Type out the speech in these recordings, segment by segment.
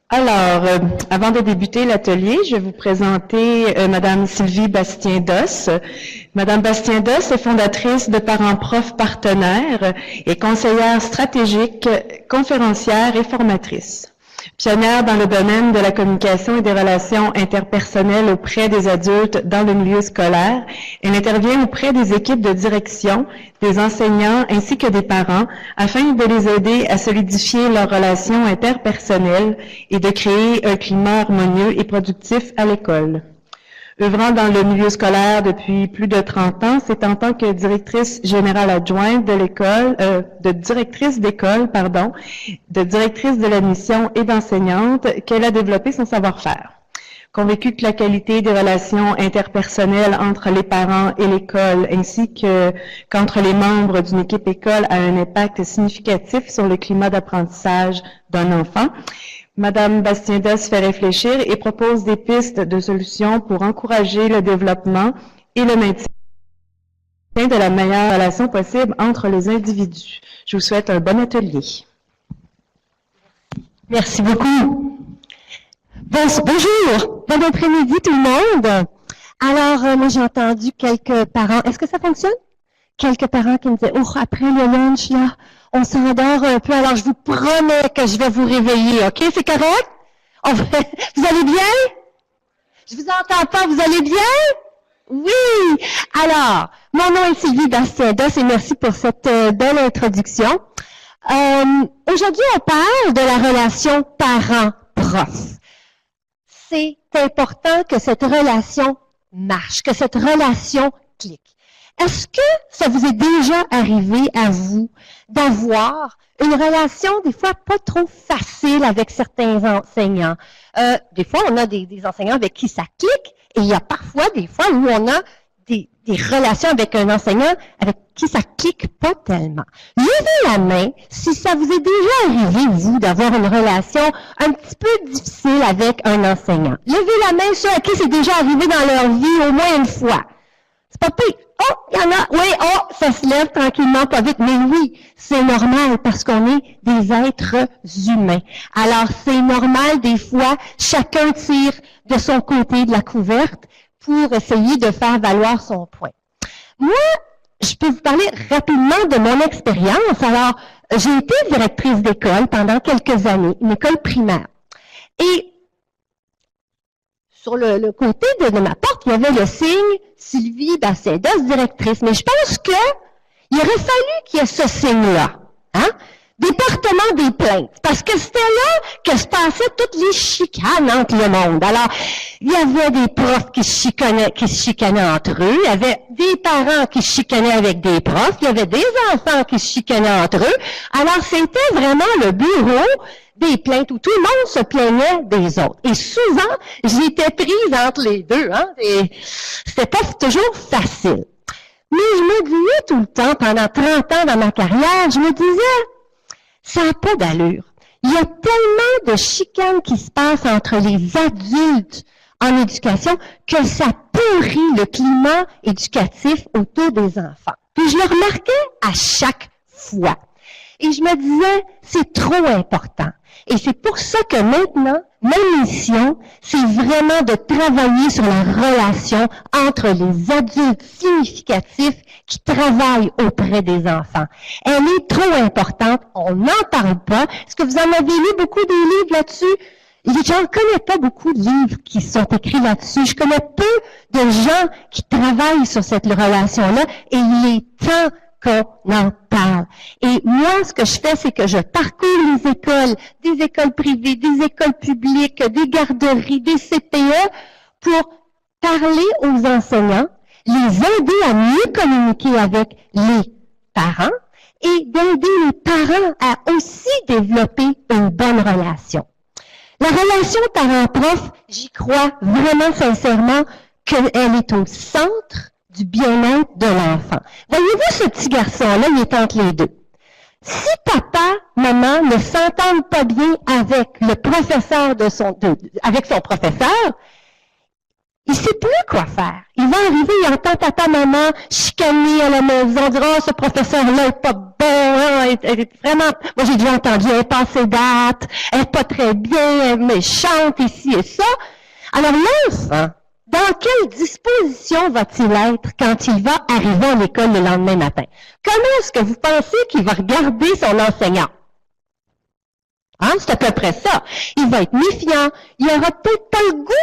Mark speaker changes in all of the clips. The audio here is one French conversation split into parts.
Speaker 1: Avant de débuter l'atelier, je vais vous présenter Madame Sylvie Bastien-Doss. Madame Bastien-Doss est fondatrice de Parents Profs Partenaires et conseillère stratégique, conférencière et formatrice. Pionnière dans le domaine de la communication et des relations interpersonnelles auprès des adultes dans le milieu scolaire, elle intervient auprès des équipes de direction, des enseignants ainsi que des parents afin de les aider à solidifier leurs relations interpersonnelles et de créer un climat harmonieux et productif à l'école. Œuvrant dans le milieu scolaire depuis plus de 30 ans, c'est en tant que directrice générale adjointe de l'école, de directrice de l'admission et d'enseignante qu'elle a développé son savoir-faire. Convaincue que la qualité des relations interpersonnelles entre les parents et l'école, ainsi qu'entre les membres d'une équipe école a un impact significatif sur le climat d'apprentissage d'un enfant, Madame Bastien-Doss fait réfléchir et propose des pistes de solutions pour encourager le développement et le maintien de la meilleure relation possible entre les individus. Je vous souhaite un bon atelier.
Speaker 2: Merci beaucoup. Bonjour, bon après-midi tout le monde. Alors, moi j'ai entendu quelques parents, est-ce que ça fonctionne? Quelques parents qui me disaient, oh, après le lunch, là, on s'endort un peu, alors je vous promets que je vais vous réveiller, OK? C'est correct? Vous allez bien? Je vous entends pas, vous allez bien? Oui! Alors, mon nom est Sylvie Bastien-Doss et merci pour cette belle introduction. Aujourd'hui, on parle de la relation parent-prof. C'est important que cette relation marche, que cette relation clique. Est-ce que ça vous est déjà arrivé à vous d'avoir une relation des fois pas trop facile avec certains enseignants? Des fois, on a des enseignants avec qui ça clique et il y a parfois des fois où on a des relations avec un enseignant avec qui ça clique pas tellement. Levez la main si ça vous est déjà arrivé, vous, d'avoir une relation un petit peu difficile avec un enseignant. Levez la main ceux à qui c'est déjà arrivé dans leur vie au moins une fois. C'est pas pire. Oh, il y en a. Oui, oh, ça se lève tranquillement, pas vite. Mais oui, c'est normal parce qu'on est des êtres humains. Alors, c'est normal, des fois, chacun tire de son côté de la couverte pour essayer de faire valoir son point. Moi, je peux vous parler rapidement de mon expérience. Alors, j'ai été directrice d'école pendant quelques années, une école primaire. Et sur le côté de ma porte, il y avait le signe Sylvie Bastien-Doss, directrice. Mais je pense qu'il aurait fallu qu'il y ait ce signe-là. Hein? Département des plaintes. Parce que c'était là que se passaient toutes les chicanes entre le monde. Alors, il y avait des profs qui se chicanaient entre eux. Il y avait des parents qui se chicanaient avec des profs. Il y avait des enfants qui se chicanaient entre eux. Alors, c'était vraiment le bureau des plaintes où tout le monde se plaignait des autres. Et souvent, j'étais prise entre les deux. Hein, et c'était pas toujours facile. Mais je me disais tout le temps, pendant 30 ans dans ma carrière, je me disais, ça n'a pas d'allure. Il y a tellement de chicanes qui se passent entre les adultes en éducation que ça pourrit le climat éducatif autour des enfants. Puis je le remarquais à chaque fois. Et je me disais, c'est trop important. Et c'est pour ça que maintenant, ma mission, c'est vraiment de travailler sur la relation entre les adultes significatifs qui travaillent auprès des enfants. Elle est trop importante, on n'en parle pas. Est-ce que vous en avez lu beaucoup des livres là-dessus? Je ne connais pas beaucoup de livres qui sont écrits là-dessus. Je connais peu de gens qui travaillent sur cette relation-là et il est temps qu'on en parle. Et moi, ce que je fais, c'est que je parcours les écoles, des écoles privées, des écoles publiques, des garderies, des CPE, pour parler aux enseignants, les aider à mieux communiquer avec les parents et d'aider les parents à aussi développer une bonne relation. La relation parent-prof, j'y crois vraiment sincèrement qu'elle est au centre du bien-être de l'enfant. Voyez-vous ce petit garçon-là, il est entre les deux. Si papa, maman ne s'entendent pas bien avec le professeur avec son professeur, il sait plus quoi faire. Il va arriver, il entend papa, maman chicaner à la maison, dire « Oh, ce professeur-là est pas bon, hein, elle est vraiment... » Moi, j'ai déjà entendu, elle est passée date, elle est pas très bien, elle est méchante, ici et ça. Alors, l'enfant, dans quelle disposition va-t-il être quand il va arriver à l'école le lendemain matin? Comment est-ce que vous pensez qu'il va regarder son enseignant? Hein, c'est à peu près ça. Il va être méfiant, il aura peut-être pas le goût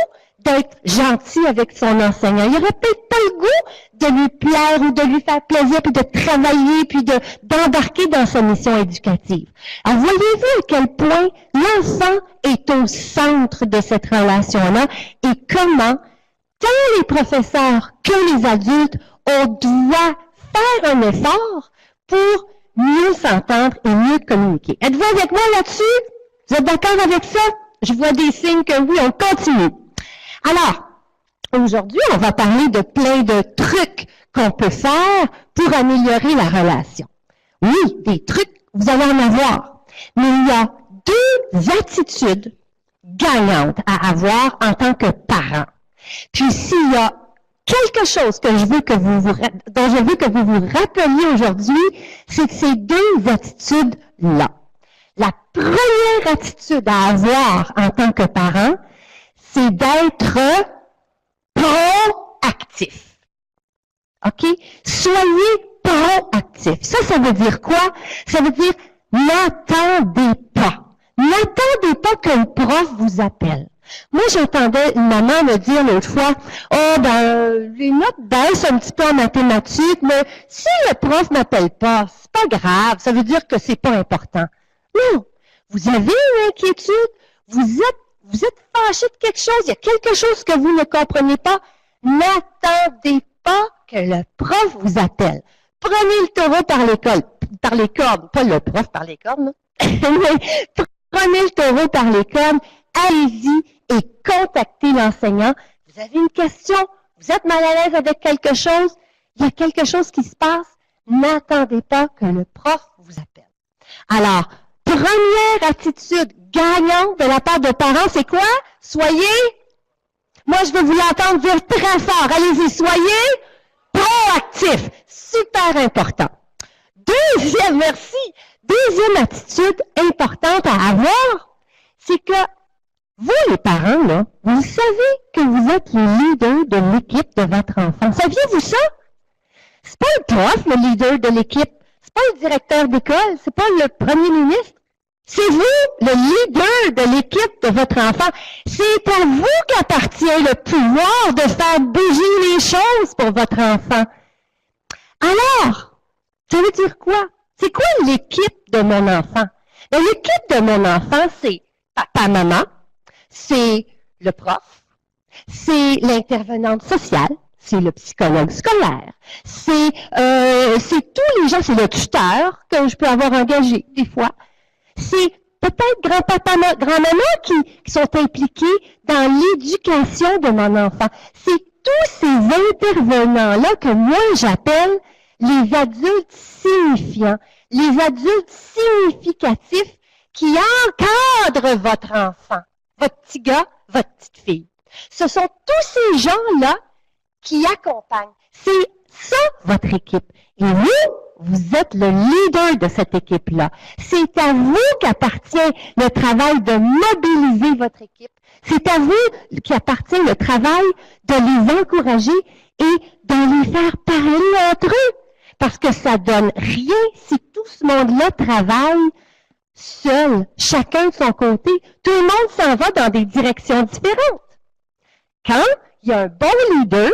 Speaker 2: d'être gentil avec son enseignant. Il n'aurait peut-être pas le goût de lui plaire ou de lui faire plaisir, puis de travailler, puis d'embarquer dans sa mission éducative. Alors, voyez-vous à quel point l'enfant est au centre de cette relation-là et comment, tant les professeurs que les adultes, on doit faire un effort pour mieux s'entendre et mieux communiquer. Êtes-vous avec moi là-dessus? Vous êtes d'accord avec ça? Je vois des signes que oui, on continue. Alors, aujourd'hui, on va parler de plein de trucs qu'on peut faire pour améliorer la relation. Oui, des trucs, vous allez en avoir. Mais il y a deux attitudes gagnantes à avoir en tant que parent. Puis s'il y a quelque chose que je veux que dont je veux que vous vous rappeliez aujourd'hui, c'est que ces deux attitudes-là. La première attitude à avoir en tant que parent, c'est d'être proactif. OK? Soyez proactif. Ça veut dire quoi? Ça veut dire n'attendez pas. N'attendez pas qu'un prof vous appelle. Moi, j'entendais une maman me dire l'autre fois, « Oh, les notes baissent un petit peu en mathématiques, mais si le prof m'appelle pas, c'est pas grave, ça veut dire que c'est pas important. » Non, vous avez une inquiétude, vous êtes fâché de quelque chose, il y a quelque chose que vous ne comprenez pas, n'attendez pas que le prof vous appelle. Prenez le taureau par les cornes, pas le prof par les cornes, mais prenez le taureau par les cornes, allez-y et contactez l'enseignant. Vous avez une question, vous êtes mal à l'aise avec quelque chose, il y a quelque chose qui se passe, n'attendez pas que le prof vous appelle. Alors, première attitude gagnante de la part de parents, c'est quoi? Soyez, moi je veux vous l'entendre dire très fort, allez-y, soyez proactif. Super important. Deuxième attitude importante à avoir, c'est que vous, les parents, là, vous savez que vous êtes le leader de l'équipe de votre enfant. Saviez-vous ça? C'est pas le prof, le leader de l'équipe. C'est pas le directeur d'école. C'est pas le premier ministre. C'est vous, le leader de l'équipe de votre enfant. C'est à vous qu'appartient le pouvoir de faire bouger les choses pour votre enfant. Alors, ça veut dire quoi? C'est quoi l'équipe de mon enfant? L'équipe de mon enfant, c'est papa, maman, c'est le prof, c'est l'intervenante sociale, c'est le psychologue scolaire, c'est tous les gens, c'est le tuteur que je peux avoir engagé des fois, c'est peut-être grand-papa, grand-maman qui sont impliqués dans l'éducation de mon enfant. C'est tous ces intervenants-là que moi j'appelle les adultes signifiants, les adultes significatifs qui encadrent votre enfant, votre petit gars, votre petite fille. Ce sont tous ces gens-là qui accompagnent. C'est ça, votre équipe. Et vous êtes le leader de cette équipe-là. C'est à vous qu'appartient le travail de mobiliser votre équipe. C'est à vous qu'appartient le travail de les encourager et de les faire parler entre eux. Parce que ça donne rien si tout ce monde-là travaille seul, chacun de son côté. Tout le monde s'en va dans des directions différentes. Quand il y a un bon leader,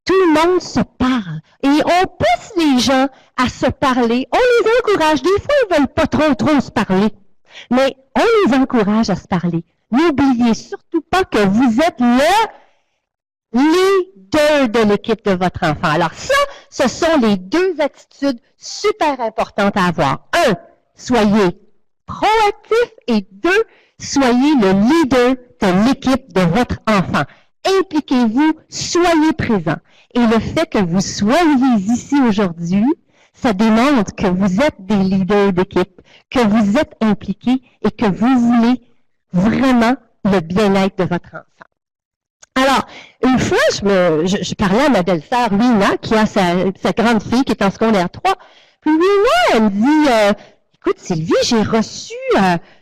Speaker 2: tout le monde se parle. Et on pousse les gens à se parler. On les encourage. Des fois, ils ne veulent pas trop se parler. Mais on les encourage à se parler. N'oubliez surtout pas que vous êtes le leader de l'équipe de votre enfant. Alors ça, ce sont les deux attitudes super importantes à avoir. 1, soyez proactif et 2, soyez le leader de l'équipe de votre enfant. Impliquez-vous, soyez présent. Et le fait que vous soyez ici aujourd'hui, ça démontre que vous êtes des leaders d'équipe, que vous êtes impliqués et que vous voulez vraiment le bien-être de votre enfant. Alors, Alors, une fois, je parlais à ma belle-sœur, Lina, qui a sa grande fille qui est en secondaire 3. Puis Lina, elle me dit, écoute Sylvie, j'ai reçu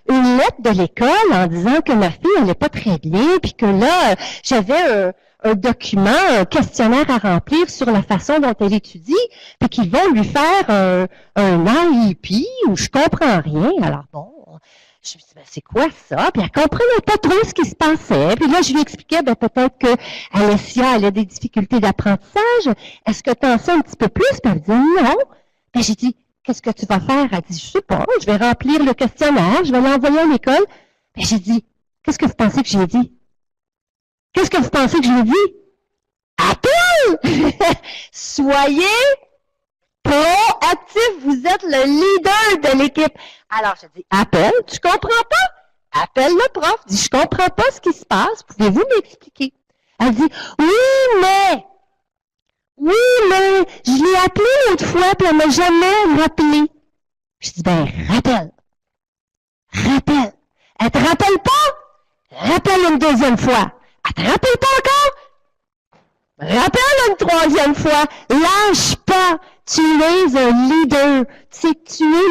Speaker 2: une lettre de l'école en disant que ma fille allait pas très bien, puis que là, j'avais un document, un questionnaire à remplir sur la façon dont elle étudie, puis qu'ils vont lui faire un IEP où je comprends rien. Alors bon, je me suis dit, ben, c'est quoi ça? Puis elle comprenait pas trop ce qui se passait. Puis là, je lui expliquais, ben, peut-être que Alessia, elle a des difficultés d'apprentissage. Est-ce que tu en sais un petit peu plus? Puis elle me dit, non. Puis j'ai dit, qu'est-ce que tu vas faire? Elle dit, je sais pas, je vais remplir le questionnaire, je vais l'envoyer à l'école. Puis j'ai dit, qu'est-ce que vous pensez que j'ai dit? Qu'est-ce que vous pensez que je lui ai dit? Appel! Soyez proactif, vous êtes le leader de l'équipe. Alors, je dis, appelle, tu comprends pas? Appelle le prof, dis, je comprends pas ce qui se passe, pouvez-vous m'expliquer? Elle dit, oui, mais, je l'ai appelé l'autre fois, puis elle m'a jamais rappelé. Je dis, ben, rappelle. Elle te rappelle pas? Rappelle une deuxième fois. Elle te rappelle pas encore? Rappelle une troisième fois. Lâche pas. Tu es un leader. Tu es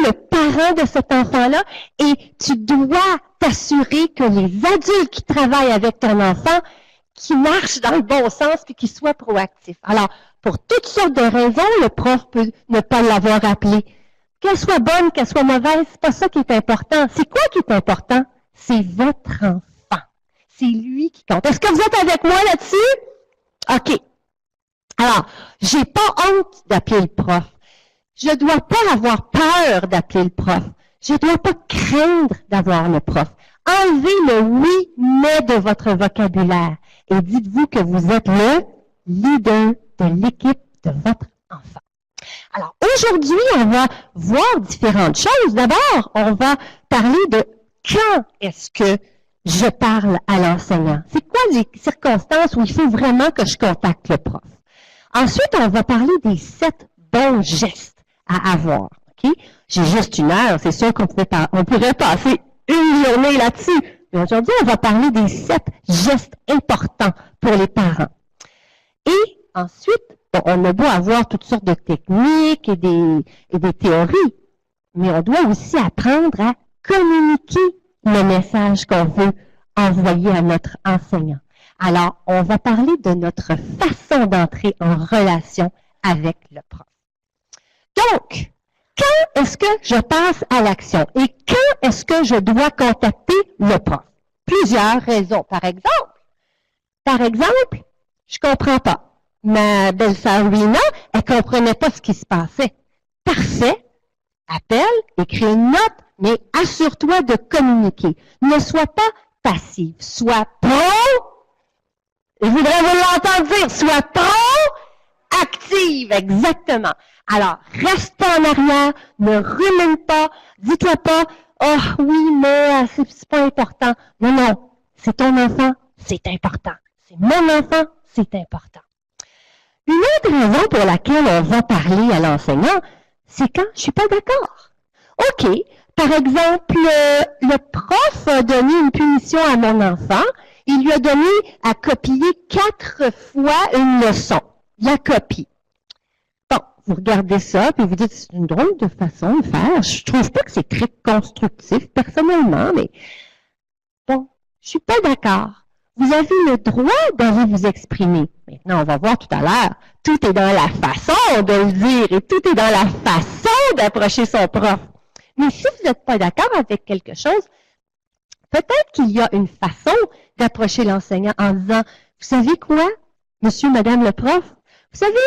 Speaker 2: le parent de cet enfant-là et tu dois t'assurer que les adultes qui travaillent avec ton enfant, qui marchent dans le bon sens puis qui soient proactifs. Alors, pour toutes sortes de raisons, le prof peut ne pas l'avoir appelé. Qu'elle soit bonne, qu'elle soit mauvaise, c'est pas ça qui est important. C'est quoi qui est important? C'est votre enfant. C'est lui qui compte. Est-ce que vous êtes avec moi là-dessus? OK. Alors, j'ai pas honte d'appeler le prof. Je dois pas avoir peur d'appeler le prof. Je dois pas craindre d'avoir le prof. Enlevez le oui, mais de votre vocabulaire et dites-vous que vous êtes le leader de l'équipe de votre enfant. Alors, aujourd'hui, on va voir différentes choses. D'abord, on va parler de quand est-ce que je parle à l'enseignant. C'est quoi les circonstances où il faut vraiment que je contacte le prof? Ensuite, on va parler des 7 bons gestes à avoir. Okay? J'ai juste 1 heure, c'est sûr qu'on pourrait passer une journée là-dessus. Mais aujourd'hui, on va parler des 7 gestes importants pour les parents. Et ensuite, on a beau avoir toutes sortes de techniques et des théories, mais on doit aussi apprendre à communiquer le message qu'on veut envoyer à notre enseignant. Alors, on va parler de notre façon d'entrer en relation avec le prof. Donc, quand est-ce que je passe à l'action et quand est-ce que je dois contacter le prof? Plusieurs raisons. Par exemple, je comprends pas. Ma belle-sœur Lina, elle comprenait pas ce qui se passait. Parfait. Appelle, écris une note, mais assure-toi de communiquer. Ne sois pas passive. Sois je voudrais vous l'entendre dire, sois active, exactement. Alors, reste pas en arrière, ne rumine pas, dis-toi pas, oh oui, mais c'est pas important. Non, c'est ton enfant, c'est important. C'est mon enfant, c'est important. Une autre raison pour laquelle on va parler à l'enseignant, c'est quand je suis pas d'accord. OK, par exemple, le prof a donné une punition à mon enfant, il lui a donné à copier 4 fois une leçon. La copie. Bon, vous regardez ça, puis vous dites, c'est une drôle de façon de faire. Je trouve pas que c'est très constructif, personnellement, mais bon, je suis pas d'accord. Vous avez le droit d'aller vous exprimer. Maintenant, on va voir tout à l'heure. Tout est dans la façon de le dire et tout est dans la façon d'approcher son prof. Mais si vous n'êtes pas d'accord avec quelque chose, peut-être qu'il y a une façon d'approcher l'enseignant en disant, vous savez quoi, monsieur, madame le prof, vous savez,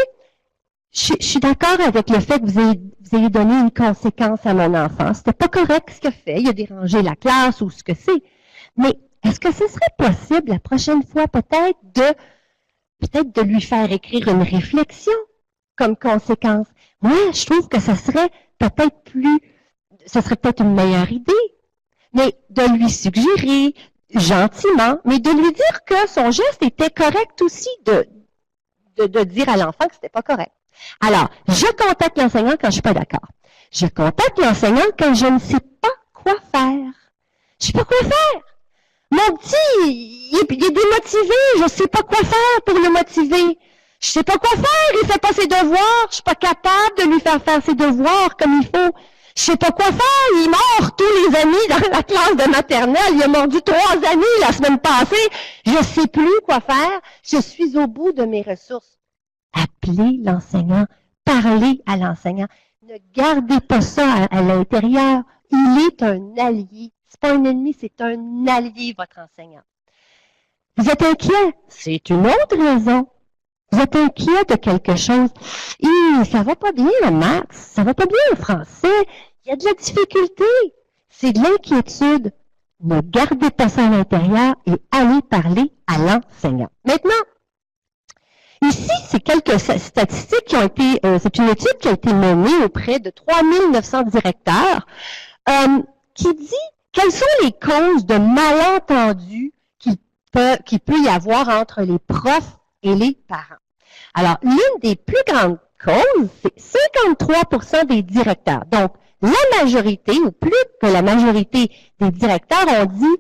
Speaker 2: je suis d'accord avec le fait que vous ayez donné une conséquence à mon enfant. C'était pas correct ce qu'il a fait, il a dérangé la classe ou ce que c'est. Mais est-ce que ce serait possible la prochaine fois peut-être de lui faire écrire une réflexion comme conséquence? Moi, je trouve que ça serait peut-être une meilleure idée. Mais de lui suggérer gentiment, mais de lui dire que son geste était correct aussi, de dire à l'enfant que c'était pas correct. Alors, je contacte l'enseignant quand je suis pas d'accord. Je contacte l'enseignant quand je ne sais pas quoi faire. Je sais pas quoi faire. Mon petit, il est démotivé, je sais pas quoi faire pour le motiver. Je sais pas quoi faire, il fait pas ses devoirs, je suis pas capable de lui faire ses devoirs comme il faut. Je sais pas quoi faire, il mord tous les amis dans la classe de maternelle, il a mordu 3 amis la semaine passée. Je sais plus quoi faire, je suis au bout de mes ressources. Appelez l'enseignant, parlez à l'enseignant. Ne gardez pas ça à l'intérieur. Il est un allié. C'est pas un ennemi, c'est un allié, votre enseignant. Vous êtes inquiet? C'est une autre raison. Vous êtes inquiet de quelque chose. Ça va pas bien en maths, ça va pas bien en français, il y a de la difficulté. C'est de l'inquiétude. Ne gardez pas ça à l'intérieur et allez parler à l'enseignant. Maintenant, ici, c'est quelques statistiques qui ont été, c'est une étude qui a été menée auprès de 3900 directeurs qui dit quelles sont les causes de malentendus qu'il peut y avoir entre les profs et les parents. Alors, l'une des plus grandes causes, c'est 53% des directeurs. Donc, la majorité, ou plus que la majorité des directeurs ont dit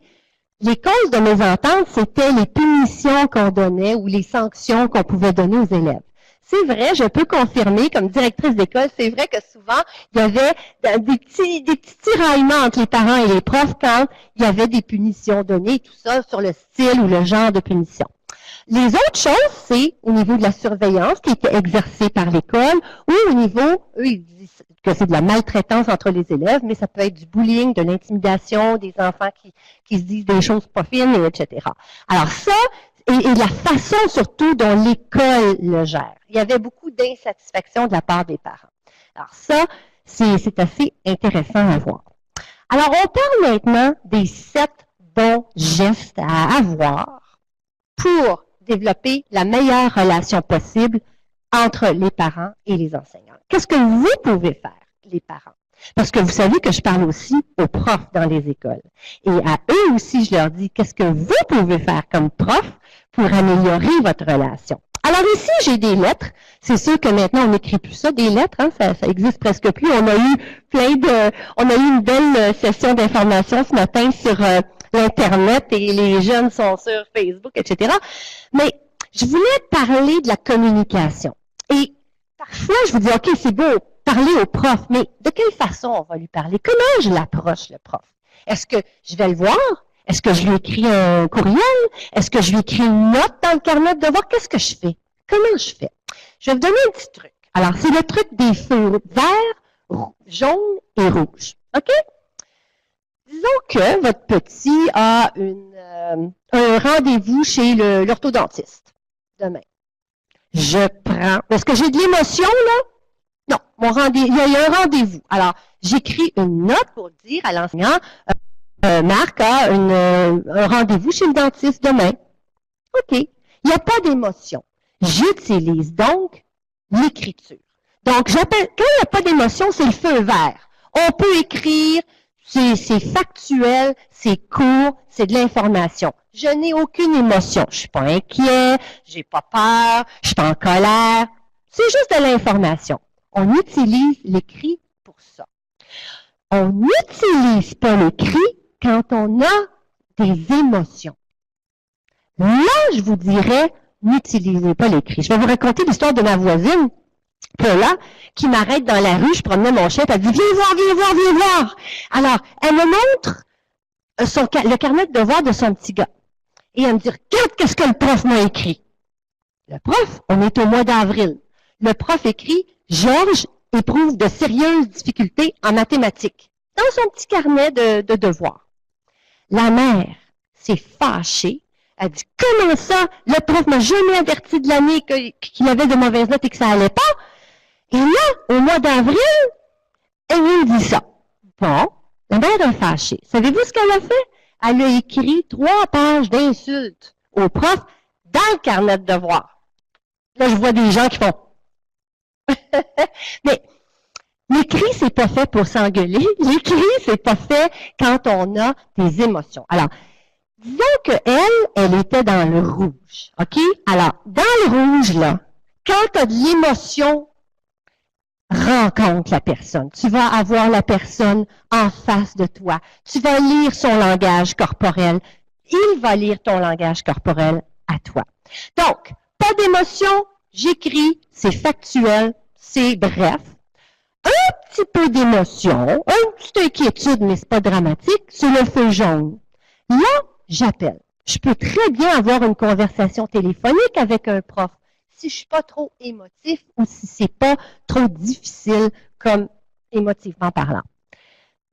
Speaker 2: les causes de mésentente, c'était les punitions qu'on donnait ou les sanctions qu'on pouvait donner aux élèves. C'est vrai, je peux confirmer, comme directrice d'école, c'est vrai que souvent, il y avait des petits tiraillements entre les parents et les profs quand il y avait des punitions données, tout ça sur le style ou le genre de punition. Les autres choses, c'est au niveau de la surveillance qui était exercée par l'école ou au niveau, eux, ils disent que c'est de la maltraitance entre les élèves, mais ça peut être du bullying, de l'intimidation, des enfants qui se disent des choses pas fines, etc. Alors ça, et la façon surtout dont l'école le gère. Il y avait beaucoup d'insatisfaction de la part des parents. Alors ça, c'est assez intéressant à voir. Alors on parle maintenant des 7 bons gestes à avoir pour développer la meilleure relation possible entre les parents et les enseignants. Qu'est-ce que vous pouvez faire, les parents? Parce que vous savez que je parle aussi aux profs dans les écoles. Et à eux aussi, je leur dis, qu'est-ce que vous pouvez faire comme prof pour améliorer votre relation? Alors ici, j'ai des lettres. C'est sûr que maintenant, on n'écrit plus ça, des lettres, hein, ça existe presque plus. On a eu une belle session d'information ce matin sur l'Internet et les jeunes sont sur Facebook, etc. Mais je voulais parler de la communication. Et parfois, je vous dis, OK, c'est beau, parler au prof, mais de quelle façon on va lui parler? Comment je l'approche, le prof? Est-ce que je vais le voir? Est-ce que je lui écris un courriel? Est-ce que je lui écris une note dans le carnet de devoir? Qu'est-ce que je fais? Comment je fais? Je vais vous donner un petit truc. Alors, c'est le truc des feux verts, jaunes et rouges. OK? Disons que votre petit a un rendez-vous chez l'orthodontiste demain. Je prends... Est-ce que j'ai de l'émotion, là? Non, il y a un rendez-vous. Alors, j'écris une note pour dire à l'enseignant, Marc a un rendez-vous chez le dentiste demain. OK. Il n'y a pas d'émotion. J'utilise donc l'écriture. Donc, quand il n'y a pas d'émotion, c'est le feu vert. On peut écrire, c'est factuel, c'est court, c'est de l'information. Je n'ai aucune émotion. Je ne suis pas inquiet, je n'ai pas peur, je ne suis pas en colère. C'est juste de l'information. On utilise l'écrit pour ça. On n'utilise pas l'écrit quand on a des émotions. Là, je vous dirais, n'utilisez pas l'écrit. Je vais vous raconter l'histoire de ma voisine, Paula, qui m'arrête dans la rue, je promenais mon chien, elle dit « Viens voir, viens voir, viens voir! » Alors, elle me montre le carnet de devoirs de son petit gars. Et elle me dit « Regarde qu'est-ce que le prof m'a écrit. » Le prof, on est au mois d'avril. Le prof écrit « Georges éprouve de sérieuses difficultés en mathématiques. » Dans son petit carnet de devoirs. La mère s'est fâchée. Elle dit, comment ça? Le prof m'a jamais averti de l'année qu'il avait de mauvaises notes et que ça allait pas. Et là, au mois d'avril, elle me dit ça. Bon, la mère est fâchée. Savez-vous ce qu'elle a fait? Elle a écrit 3 pages d'insultes au prof dans le carnet de devoirs. Là, je vois des gens qui font. Mais l'écrit, c'est pas fait pour s'engueuler. L'écrit, c'est pas fait quand on a des émotions. Alors, disons qu'elle était dans le rouge. OK? Alors, dans le rouge, là, quand tu as de l'émotion, rencontre la personne. Tu vas avoir la personne en face de toi. Tu vas lire son langage corporel. il va lire ton langage corporel à toi. Donc, pas d'émotion, j'écris, c'est factuel, c'est bref. Un petit peu d'émotion, une petite inquiétude, mais c'est pas dramatique, c'est le feu jaune. Là, j'appelle. Je peux très bien avoir une conversation téléphonique avec un prof si je suis pas trop émotif ou si c'est pas trop difficile comme émotivement parlant.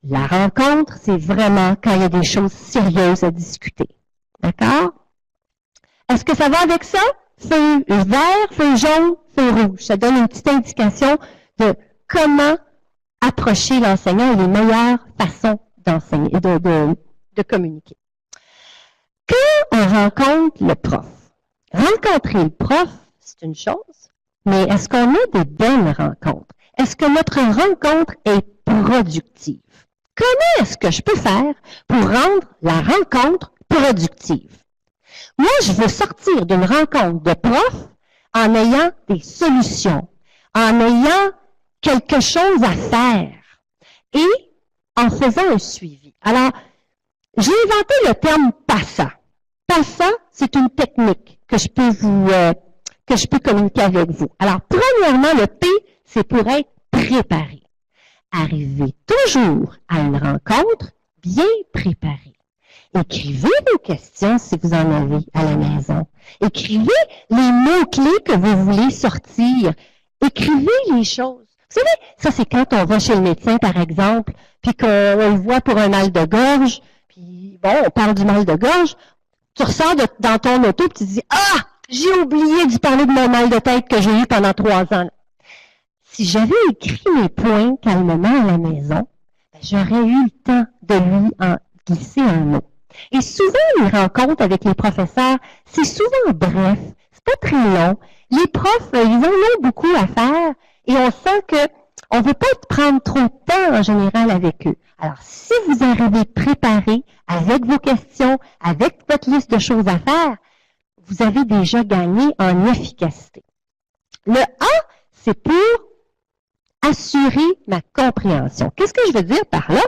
Speaker 2: La rencontre, c'est vraiment quand il y a des choses sérieuses à discuter. D'accord? Est-ce que ça va avec ça? Feu vert, feu jaune, feu rouge. Ça donne une petite indication de comment approcher l'enseignant et les meilleures façons d'enseigner et de communiquer. Quand on rencontre le prof, rencontrer le prof, c'est une chose, mais est-ce qu'on a des bonnes rencontres? Est-ce que notre rencontre est productive? Comment est-ce que je peux faire pour rendre la rencontre productive? Moi, je veux sortir d'une rencontre de prof en ayant des solutions, en ayant quelque chose à faire et en faisant un suivi. Alors, j'ai inventé le terme PASSA. PASSA, c'est une technique que je peux communiquer avec vous. Alors, premièrement, le P, c'est pour être préparé. Arrivez toujours à une rencontre bien préparée. Écrivez vos questions si vous en avez à la maison. Écrivez les mots-clés que vous voulez sortir. Écrivez les choses. Vous savez, ça c'est quand on va chez le médecin, par exemple, puis qu'on le voit pour un mal de gorge, puis bon, on parle du mal de gorge, tu ressors dans ton auto et tu te dis « Ah, j'ai oublié de parler de mon mal de tête que j'ai eu pendant 3 ans. » Si j'avais écrit mes points calmement à la maison, j'aurais eu le temps de lui en glisser un mot. Et souvent, les rencontres avec les professeurs, c'est souvent bref, c'est pas très long. Les profs, ils en ont beaucoup à faire et on sent qu'on ne veut pas prendre trop de temps en général avec eux. Alors, si vous arrivez préparé avec vos questions, avec votre liste de choses à faire, vous avez déjà gagné en efficacité. Le A, c'est pour assurer ma compréhension. Qu'est-ce que je veux dire par là?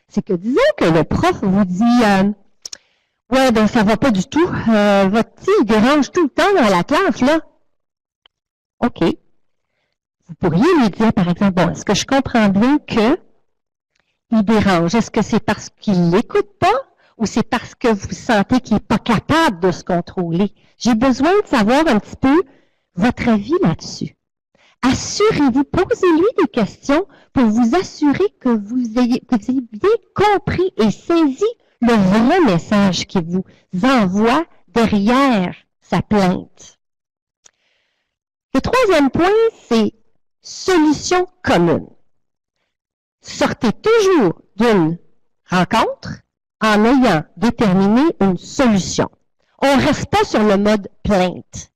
Speaker 2: C'est que disons que le prof vous dit « Ouais, ben ça va pas du tout. Votre petit, il dérange tout le temps dans la classe, là. » OK. Vous pourriez lui dire, par exemple, « Bon, est-ce que je comprends bien que il dérange? Est-ce que c'est parce qu'il l'écoute pas ou c'est parce que vous sentez qu'il n'est pas capable de se contrôler? J'ai besoin de savoir un petit peu votre avis là-dessus. » Assurez-vous, posez-lui des questions pour vous assurer que vous ayez bien compris et saisi le vrai message qu'il vous envoie derrière sa plainte. Le troisième point, c'est solution commune. Sortez toujours d'une rencontre en ayant déterminé une solution. On ne reste pas sur le mode plainte.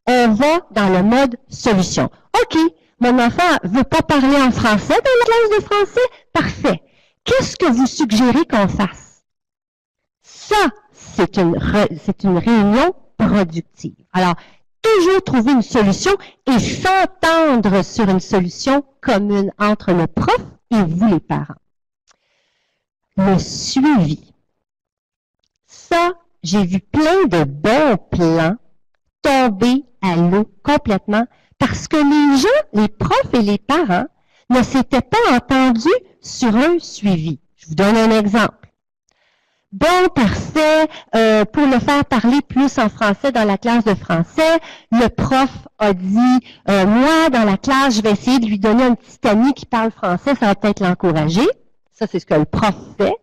Speaker 2: On va dans le mode solution. OK, mon enfant ne veut pas parler en français dans la classe de français? Parfait. Qu'est-ce que vous suggérez qu'on fasse? Ça, c'est une réunion productive. Alors, toujours trouver une solution et s'entendre sur une solution commune entre le prof et vous, les parents. Le suivi. Ça, j'ai vu plein de bons plans tomber à l'eau complètement parce que les gens, les profs et les parents ne s'étaient pas entendus sur un suivi. Je vous donne un exemple. Bon, parfait, pour le faire parler plus en français dans la classe de français, le prof a dit, moi, dans la classe, je vais essayer de lui donner un petit ami qui parle français, ça va peut-être l'encourager. Ça, c'est ce que le prof fait.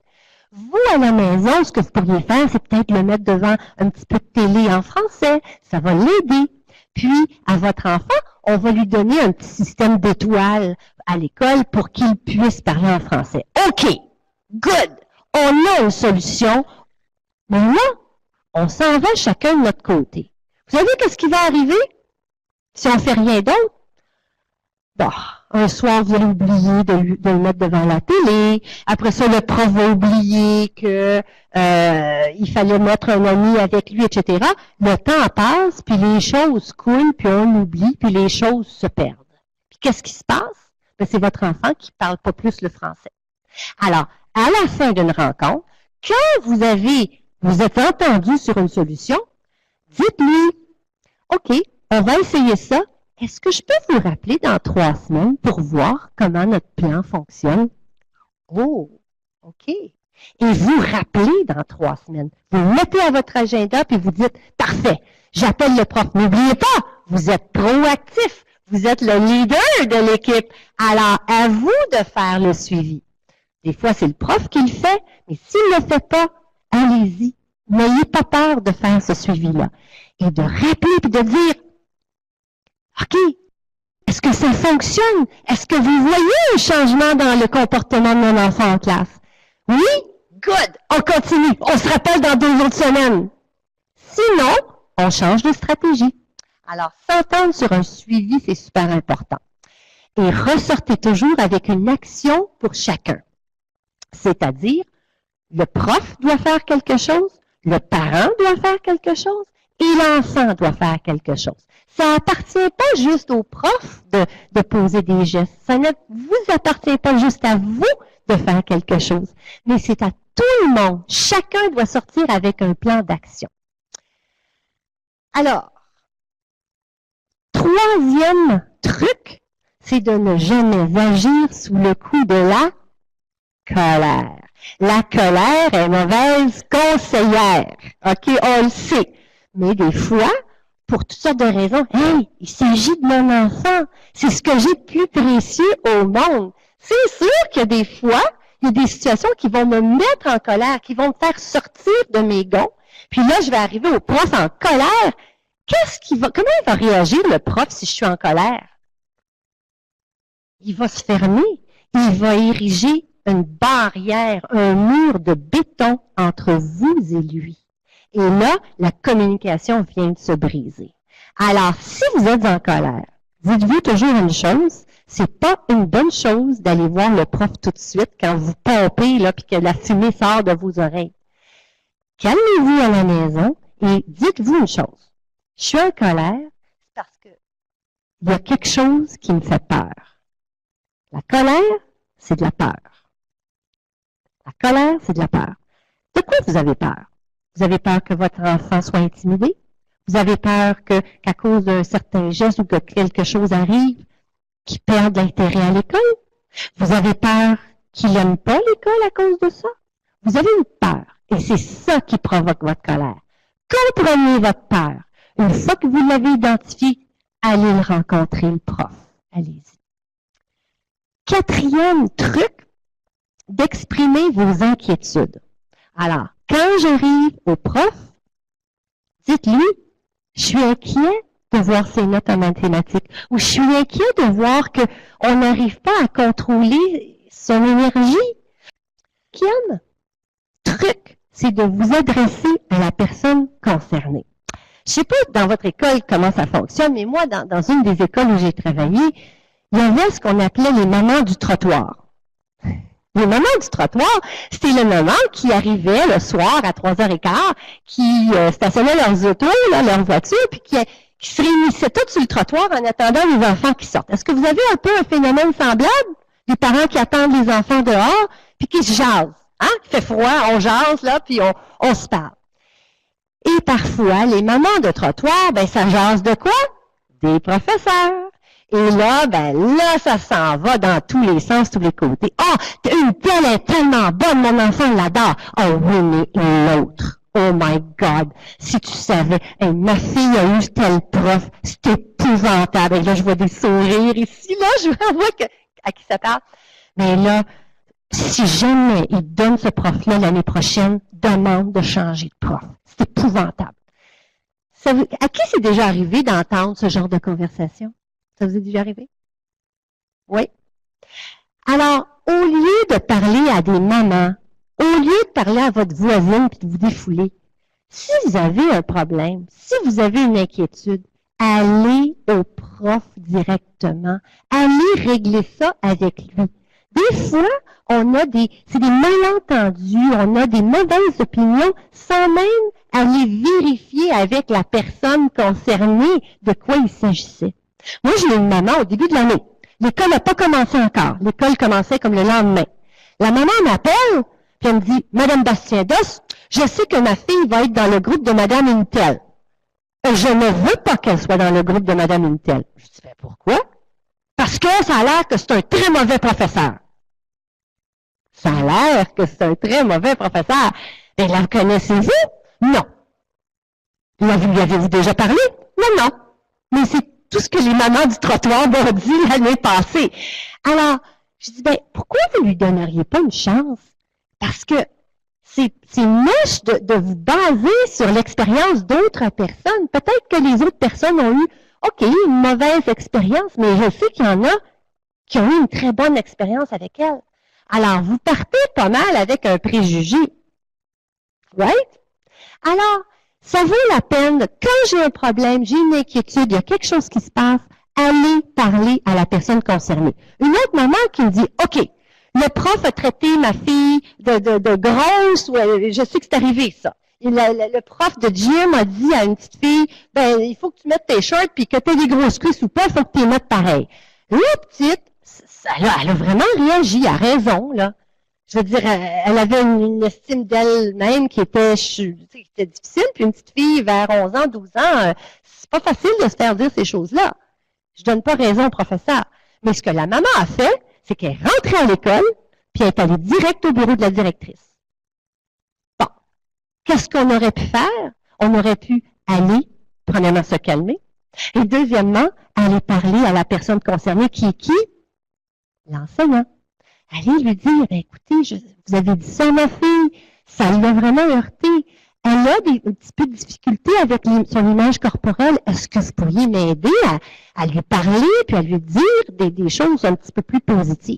Speaker 2: Vous, à la maison, ce que vous pourriez faire, c'est peut-être le mettre devant un petit peu de télé en français. Ça va l'aider. Puis, à votre enfant, on va lui donner un petit système d'étoiles à l'école pour qu'il puisse parler en français. OK, good. On a une solution. Mais là, on s'en va chacun de notre côté. Vous savez qu'est-ce qui va arriver si on ne fait rien d'autre? Bon, un soir, vous allez oublier de le mettre devant la télé. Après ça, le prof va oublier que il fallait mettre un ami avec lui, etc. Le temps passe, puis les choses coulent, puis on oublie, puis les choses se perdent. Puis qu'est-ce qui se passe? Ben, c'est votre enfant qui ne parle pas plus le français. Alors, à la fin d'une rencontre, quand vous avez vous êtes entendu sur une solution, dites-lui, OK, on va essayer ça. Est-ce que je peux vous rappeler dans 3 semaines pour voir comment notre plan fonctionne? Oh, OK. Et vous rappelez dans 3 semaines. Vous le mettez à votre agenda puis vous dites, parfait, j'appelle le prof. N'oubliez pas, vous êtes proactif. Vous êtes le leader de l'équipe. Alors, à vous de faire le suivi. Des fois, c'est le prof qui le fait, mais s'il ne le fait pas, allez-y. N'ayez pas peur de faire ce suivi-là. Et de rappeler et de dire, OK, est-ce que ça fonctionne? Est-ce que vous voyez un changement dans le comportement de mon enfant en classe? Oui? Good! On continue. On se rappelle dans 2 autres semaines. Sinon, on change de stratégie. Alors, s'entendre sur un suivi, c'est super important. Et ressortez toujours avec une action pour chacun. C'est-à-dire, le prof doit faire quelque chose, le parent doit faire quelque chose et l'enfant doit faire quelque chose. Ça appartient pas juste au prof de poser des gestes. Ça ne vous appartient pas juste à vous de faire quelque chose, mais c'est à tout le monde. Chacun doit sortir avec un plan d'action. Alors, 3e truc, c'est de ne jamais agir sous le coup de la colère. La colère est mauvaise conseillère. OK, on le sait. Mais des fois, pour toutes sortes de raisons, hey, il s'agit de mon enfant. C'est ce que j'ai de plus précieux au monde. C'est sûr qu'il y a des fois, il y a des situations qui vont me mettre en colère, qui vont me faire sortir de mes gonds. Puis là, je vais arriver au prof en colère. Comment il va réagir le prof si je suis en colère? Il va se fermer. Il va ériger une barrière, un mur de béton entre vous et lui. Et là, la communication vient de se briser. Alors, si vous êtes en colère, dites-vous toujours une chose, c'est pas une bonne chose d'aller voir le prof tout de suite quand vous pompez là puis que la fumée sort de vos oreilles. Calmez-vous à la maison et dites-vous une chose. Je suis en colère parce que il y a quelque chose qui me fait peur. La colère, c'est de la peur. La colère, c'est de la peur. De quoi vous avez peur? Vous avez peur que votre enfant soit intimidé? Vous avez peur qu'à cause d'un certain geste ou que quelque chose arrive, qu'il perde l'intérêt à l'école? Vous avez peur qu'il n'aime pas l'école à cause de ça? Vous avez une peur. Et c'est ça qui provoque votre colère. Comprenez votre peur. Une fois que vous l'avez identifié, allez le rencontrer, le prof. Allez-y. 4e truc, d'exprimer vos inquiétudes. Alors, quand j'arrive au prof, dites-lui, je suis inquiet de voir ses notes en mathématiques, ou je suis inquiet de voir qu'on n'arrive pas à contrôler son énergie. 5e truc, c'est de vous adresser à la personne concernée. Je ne sais pas dans votre école comment ça fonctionne, mais moi, dans une des écoles où j'ai travaillé, il y avait ce qu'on appelait les mamans du trottoir. Les mamans du trottoir, c'était le maman qui arrivait le soir à 3h15, qui stationnaient leurs autos, là, leurs voitures, puis qui se réunissaient toutes sur le trottoir en attendant les enfants qui sortent. Est-ce que vous avez un peu un phénomène semblable? Les parents qui attendent les enfants dehors, puis qui se jasent. Hein? Il fait froid, on jase, là, puis on se parle. Et parfois, les mamans de trottoir, ben ça jase de quoi? Des professeurs. Et là, ça s'en va dans tous les sens, tous les côtés. Ah, une telle est tellement bonne, mon enfant l'adore. Oh oui, mais l'autre. Oh my God. Si tu savais, ma fille a eu tel prof, c'est épouvantable. Et là, je vois des sourires ici, là, je vois à qui ça parle. Mais là, si jamais il donne ce prof-là l'année prochaine, demande de changer de prof. C'est épouvantable. À qui c'est déjà arrivé d'entendre ce genre de conversation? Ça vous est déjà arrivé? Oui. Alors, au lieu de parler à des mamans, au lieu de parler à votre voisine et de vous défouler, si vous avez un problème, si vous avez une inquiétude, allez au prof directement. Allez régler ça avec lui. Des fois, c'est des malentendus, on a des mauvaises opinions sans même aller vérifier avec la personne concernée de quoi il s'agissait. Moi, j'ai une maman au début de l'année. L'école n'a pas commencé encore. L'école commençait comme le lendemain. La maman m'appelle, puis elle me dit, Madame Bastien-Dos, je sais que ma fille va être dans le groupe de Madame Intel. Je ne veux pas qu'elle soit dans le groupe de Madame Intel. Je dis, ben pourquoi? Parce que ça a l'air que c'est un très mauvais professeur. Ça a l'air que c'est un très mauvais professeur. Mais la connaissez-vous? Non. Lui avez-vous déjà parlé? Non, non. Mais c'est tout ce que les mamans du trottoir m'ont dit l'année passée. Alors, je dis, ben, pourquoi vous lui donneriez pas une chance? Parce que c'est moche de vous baser sur l'expérience d'autres personnes. Peut-être que les autres personnes ont eu, OK, une mauvaise expérience, mais je sais qu'il y en a qui ont eu une très bonne expérience avec elle. Alors, vous partez pas mal avec un préjugé. Right? Alors, ça vaut la peine, quand j'ai un problème, j'ai une inquiétude, il y a quelque chose qui se passe, aller parler à la personne concernée. Une autre maman qui me dit, OK, le prof a traité ma fille de grosse, ou je sais que c'est arrivé ça. Le prof de gym a dit à une petite fille, ben, il faut que tu mettes tes shorts, puis que tu aies des grosses cuisses ou pas, il faut que tu les mettes pareil. La petite, elle a vraiment réagi, à raison, là. Je veux dire, elle avait une estime d'elle-même qui était difficile, puis une petite fille vers 11 ans, 12 ans, c'est pas facile de se faire dire ces choses-là. Je donne pas raison au professeur. Mais ce que la maman a fait, c'est qu'elle est rentrée à l'école, puis elle est allée direct au bureau de la directrice. Bon. Qu'est-ce qu'on aurait pu faire? On aurait pu aller, premièrement, se calmer, et deuxièmement, aller parler à la personne concernée qui est qui? L'enseignant. Allez lui dire, ben, écoutez, vous avez dit ça à ma fille, ça lui a vraiment heurté. Elle a un petit peu de difficulté avec son image corporelle. Est-ce que vous pourriez m'aider à lui parler puis à lui dire des choses un petit peu plus positives?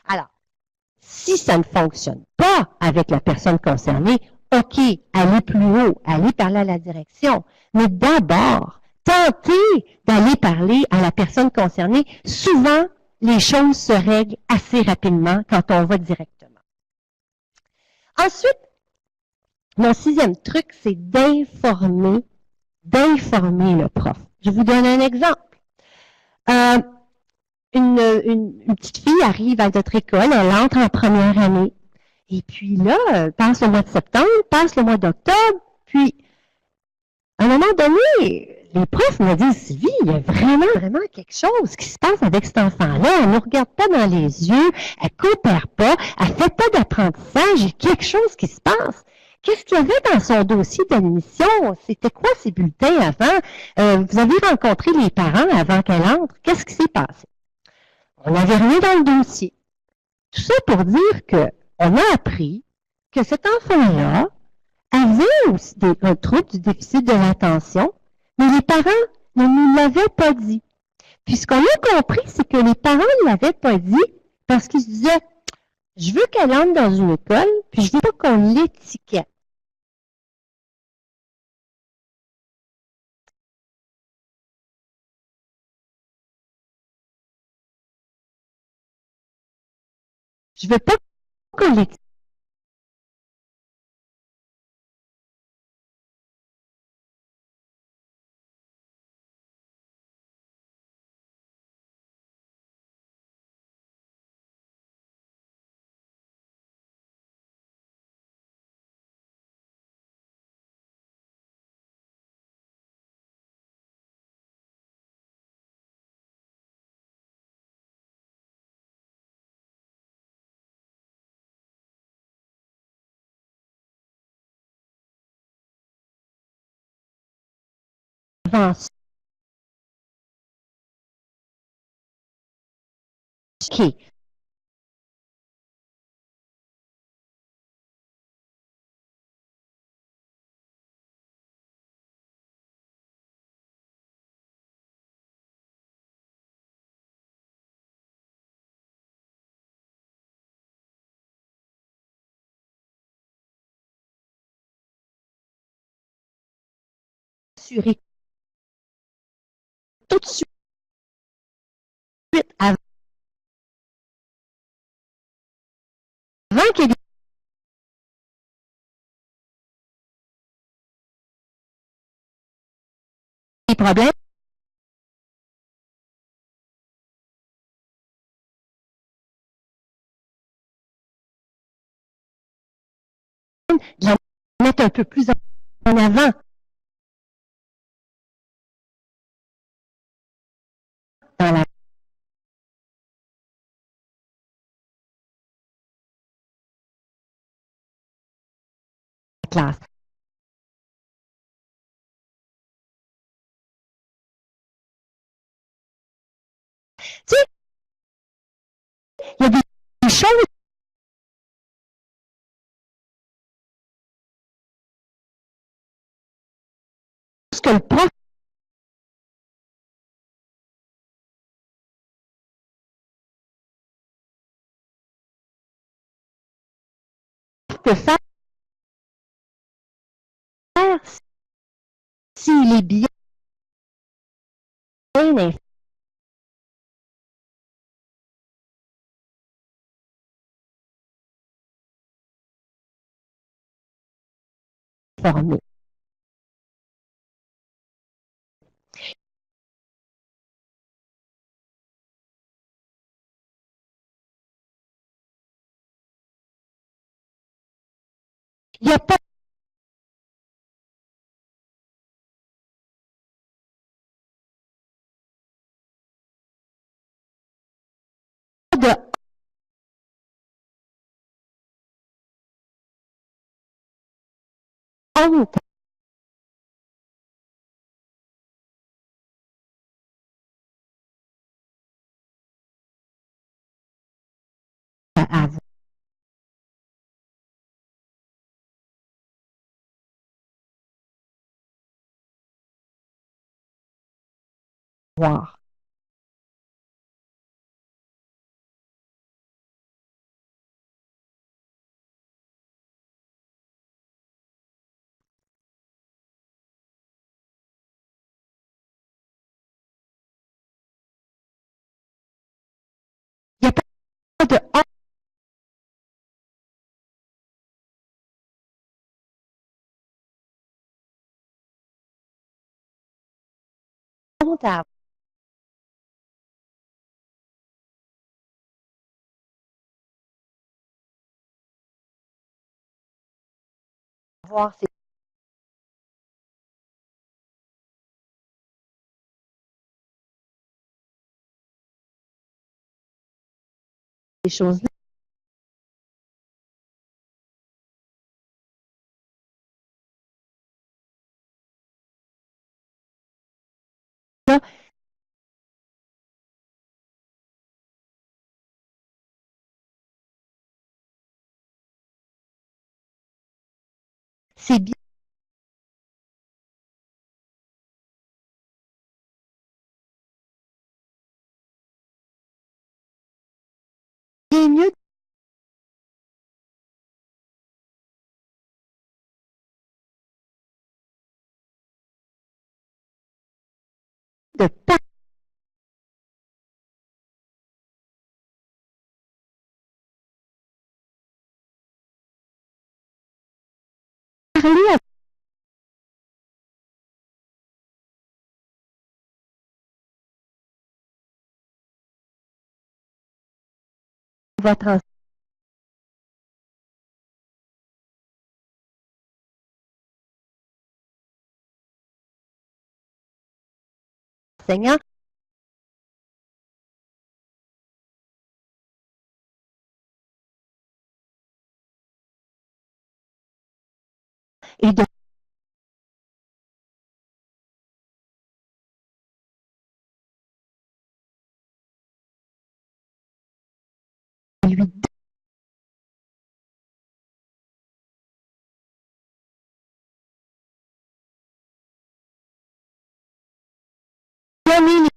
Speaker 2: Alors, si ça ne fonctionne pas avec la personne concernée, OK, allez plus haut, allez parler à la direction. Mais d'abord, tentez d'aller parler à la personne concernée. Souvent, les choses se règlent assez rapidement quand on va directement. Ensuite, mon 6e truc, c'est d'informer le prof. Je vous donne un exemple. Une petite fille arrive à notre école, elle entre en première année. Et puis là, passe le mois de septembre, passe le mois d'octobre, puis à un moment donné, les profs me disent, Sylvie, il y a vraiment quelque chose qui se passe avec cet enfant-là. Elle ne nous regarde pas dans les yeux, elle ne coopère pas, elle ne fait pas d'apprentissage, il y a quelque chose qui se passe. Qu'est-ce qu'il y avait dans son dossier d'admission? C'était quoi ses bulletins avant? Vous avez rencontré les parents avant qu'elle entre? Qu'est-ce qui s'est passé? On n'avait rien dans le dossier. Tout ça pour dire qu'on a appris que cet enfant-là avait aussi un trouble du déficit de l'attention, mais les parents ne nous l'avaient pas dit. Puis ce qu'on a compris, c'est que les parents ne l'avaient pas dit parce qu'ils se disaient, je veux qu'elle entre dans une école, puis je veux pas qu'on l'étiquette. Je veux pas qu'on l'étiquette. Avant ça. OK. Assurer tout de suite avant qu'il y ait des problèmes. un peu plus en avant dans la classe. Tu sais, il y a des choses que le prof peut faire s'il est bien informé. Il n'y a pas de honte à avoir. Il n'y a pas de honte à avoir ces choses-là. C'est bien mieux de parler à votre enseignant et de lui donner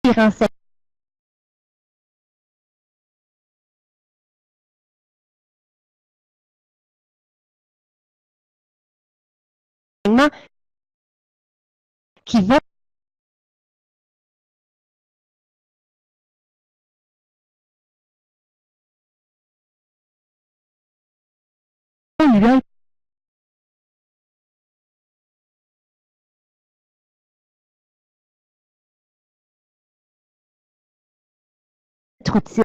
Speaker 2: les renseignements qui vont lui être utile.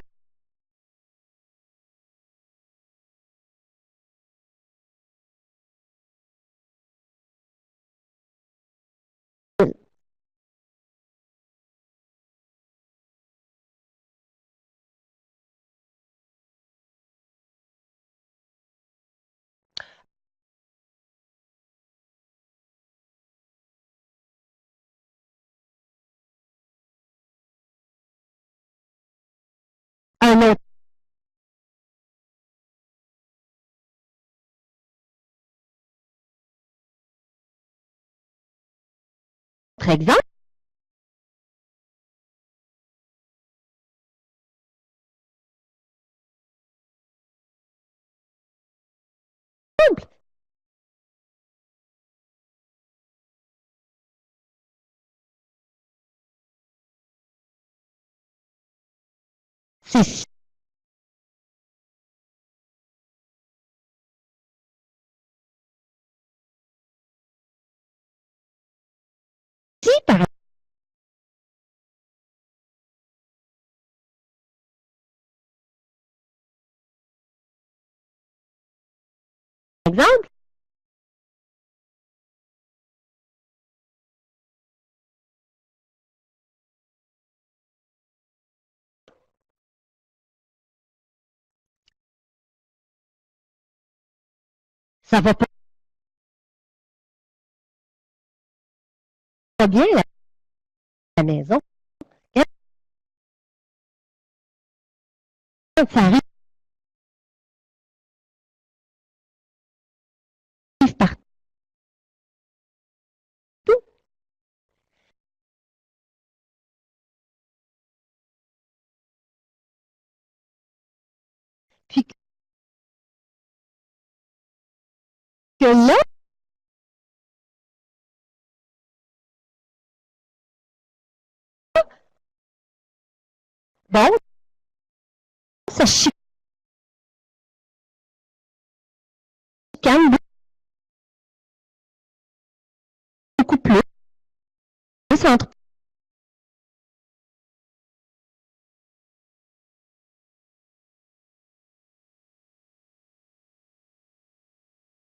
Speaker 2: Un autre exemple, c'est si, par exemple, ça va pas bien à la maison. Quand ça arrive partout, puis que là, bon, ça chicane beaucoup plus entre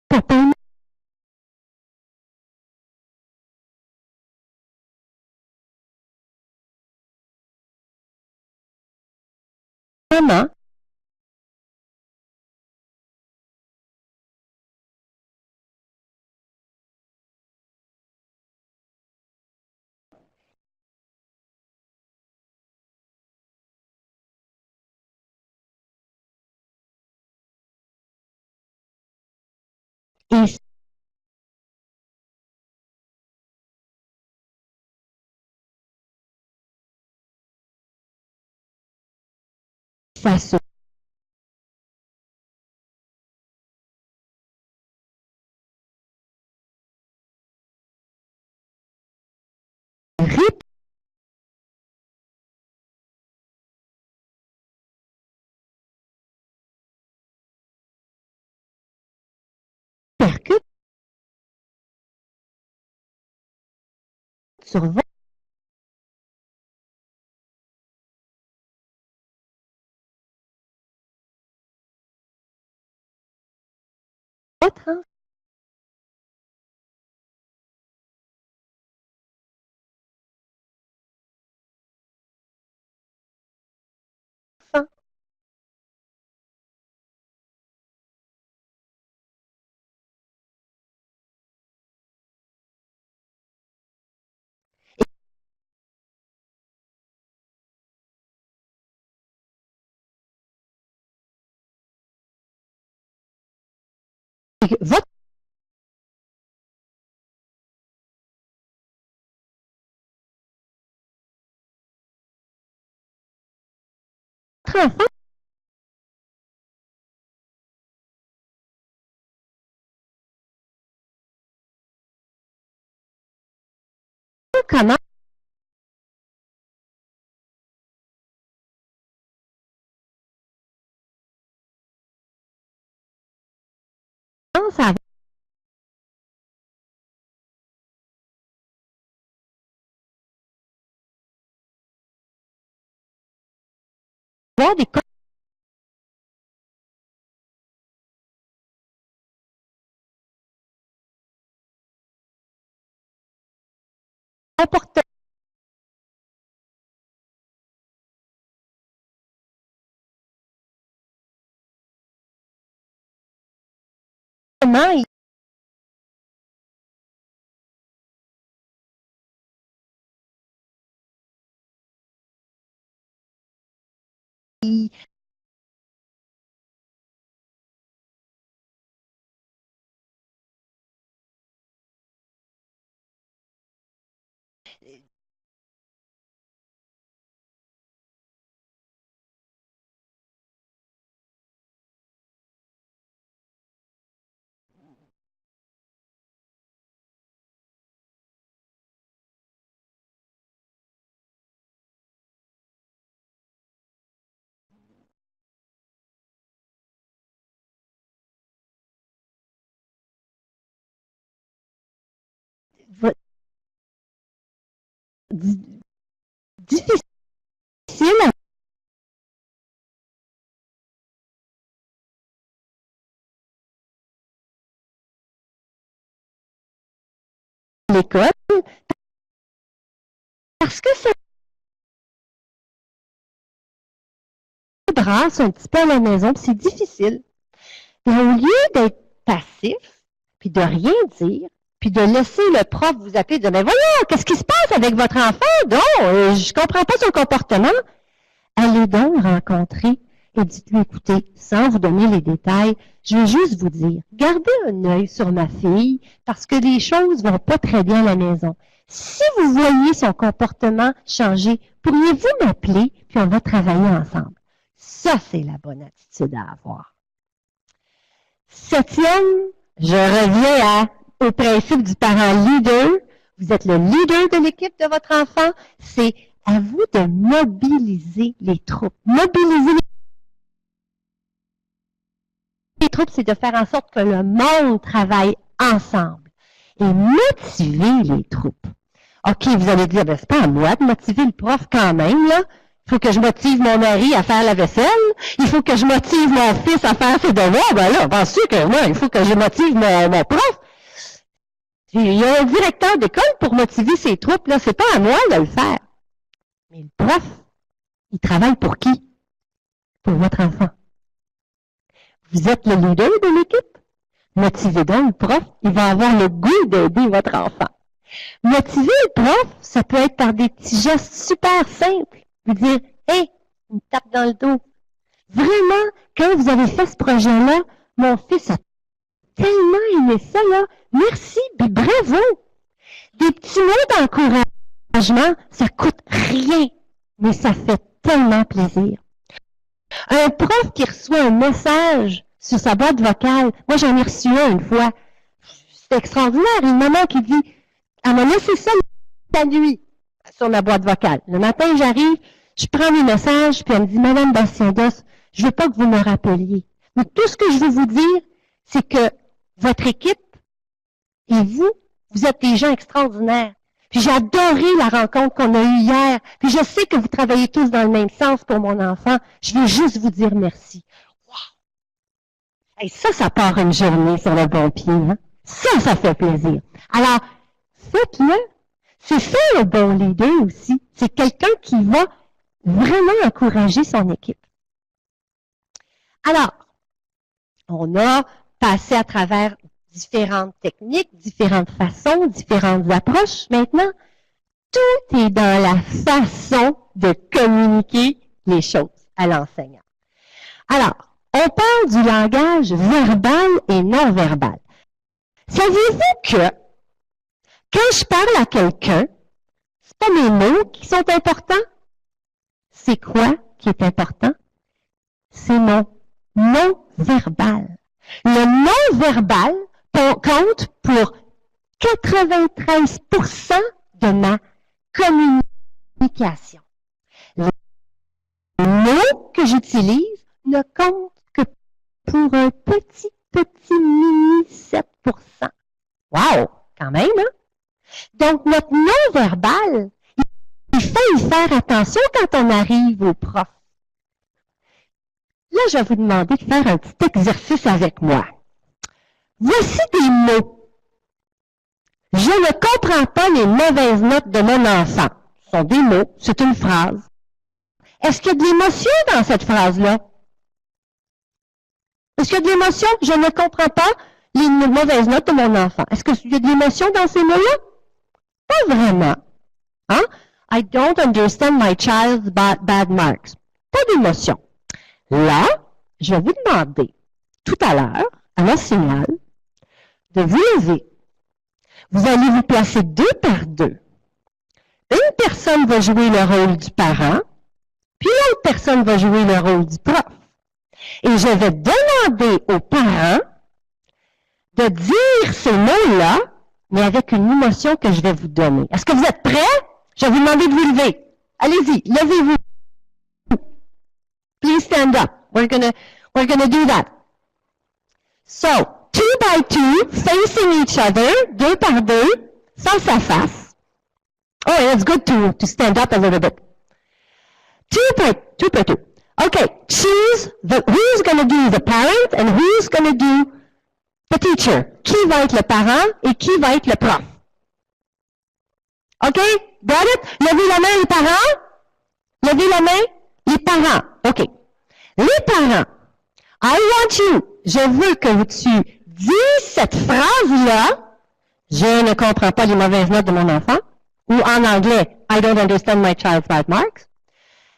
Speaker 2: papa et maman. Et ça se répercute sur votre enfant. Et votre enfant commence à avoir des comportements difficiles à l'école parce que ça brasse un petit peu à la maison, puis c'est difficile. Et au lieu d'être passif, puis de rien dire, puis de laisser le prof vous appeler, de dire, mais voyons, qu'est-ce qui se passe avec votre enfant? Non, je comprends pas son comportement. Allez donc rencontrer et dites-lui, écoutez, sans vous donner les détails, je vais juste vous dire, gardez un œil sur ma fille parce que les choses vont pas très bien à la maison. Si vous voyez son comportement changer, pourriez-vous m'appeler, puis on va travailler ensemble. Ça, c'est la bonne attitude à avoir. Septième, je reviens au principe du parent leader. Vous êtes le leader de l'équipe de votre enfant. C'est à vous de mobiliser les troupes. Mobiliser les troupes, c'est de faire en sorte que le monde travaille ensemble et motiver les troupes. OK, vous allez dire, ben, c'est pas à moi de motiver le prof quand même, là. Il faut que je motive mon mari à faire la vaisselle. Il faut que je motive mon fils à faire ses devoirs. Ben là, bien sûr que moi, il faut que je motive mon prof. Il y a un directeur d'école pour motiver ses troupes, là. C'est pas à moi de le faire. Mais le prof, il travaille pour qui? Pour votre enfant. Vous êtes le leader de l'équipe. Motivez donc le prof. Il va avoir le goût d'aider votre enfant. Motiver le prof, ça peut être par des petits gestes super simples. Vous dire, hey, une tape dans le dos. Vraiment, quand vous avez fait ce projet-là, mon fils a tellement aimé ça, là. Merci, puis bravo. Des petits mots d'encouragement, ça coûte rien, mais ça fait tellement plaisir. Un prof qui reçoit un message sur sa boîte vocale, moi j'en ai reçu un une fois, c'est extraordinaire, une maman qui dit, elle m'a laissé ça la nuit sur ma boîte vocale. Le matin, j'arrive, je prends mes messages, puis elle me dit, Madame Bastien-Dos, je veux pas que vous me rappeliez. Mais tout ce que je veux vous dire, c'est que votre équipe et vous, vous êtes des gens extraordinaires. Puis j'ai adoré la rencontre qu'on a eue hier. Puis je sais que vous travaillez tous dans le même sens pour mon enfant. Je veux juste vous dire merci. Wow! Et ça part une journée sur le bon pied. Hein? Ça fait plaisir. Alors, faites-le. C'est ça le bon leader aussi. C'est quelqu'un qui va vraiment encourager son équipe. Alors, on a passé à travers différentes techniques, différentes façons, différentes approches. Maintenant, tout est dans la façon de communiquer les choses à l'enseignant. Alors, on parle du langage verbal et non verbal. Saviez-vous que quand je parle à quelqu'un, c'est pas mes mots qui sont importants? C'est quoi qui est important? C'est mon non-verbal. Le non-verbal compte pour 93% de ma communication. Les mots que j'utilise ne comptent que pour un petit mini 7%. Wow! Quand même, hein? Donc, notre non-verbal, il faut y faire attention quand on arrive au prof. Là, je vais vous demander de faire un petit exercice avec moi. Voici des mots. Je ne comprends pas les mauvaises notes de mon enfant. Ce sont des mots, c'est une phrase. Est-ce qu'il y a de l'émotion dans cette phrase-là? Est-ce qu'il y a de l'émotion? Je ne comprends pas les mauvaises notes de mon enfant. Est-ce qu'il y a de l'émotion dans ces mots-là? Pas vraiment. Hein? I don't understand my child's bad marks. Pas d'émotion. Là, je vais vous demander, tout à l'heure, à mon signal, de vous lever. Vous allez vous placer 2 par 2. Une personne va jouer le rôle du parent, puis l'autre personne va jouer le rôle du prof. Et je vais demander aux parents de dire ces mots-là, mais avec une émotion que je vais vous donner. Est-ce que vous êtes prêts? Je vais vous demander de vous lever. Allez-y, levez-vous. Please stand up. We're gonna do that. So, 2 by 2, facing each other, 2 par 2, face à face. Oh, and it's good to stand up a little bit. 2 by 2. Okay, choose who's going to do the parent and who's going to do the teacher. Qui va être le parent et qui va être le prof? OK? Got it? Levez la main les parents. Levez la main les parents. OK. Les parents, I want you, je veux que tu dises cette phrase-là, je ne comprends pas les mauvaises notes de mon enfant, ou en anglais, I don't understand my child's bad marks,